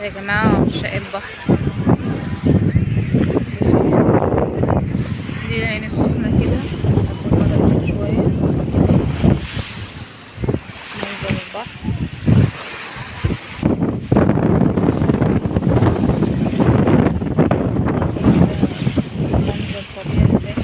يا جماعة عشاق البحر، بصوا دي العين السخنة كده. هقرب شوية منظر البحر. منظر طبيعي ساحر.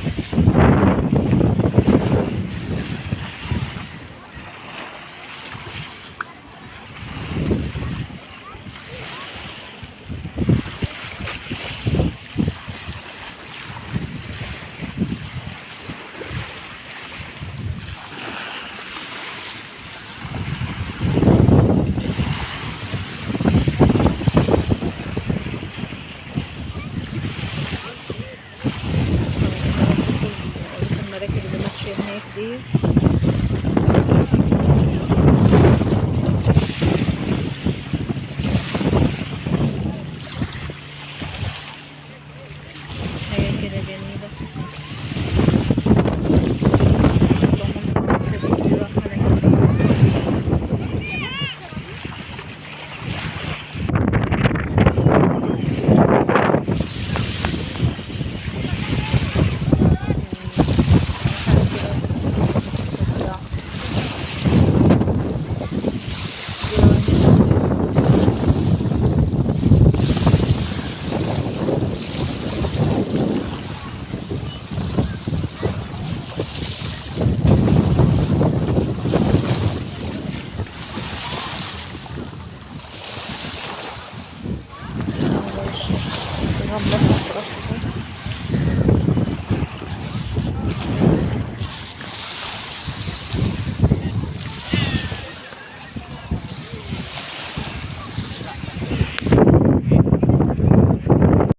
المراكب اللي ماشية هناك ديت حاجة كده جميلة. والله منظر البحر بيدي راحة نفسية. الرملة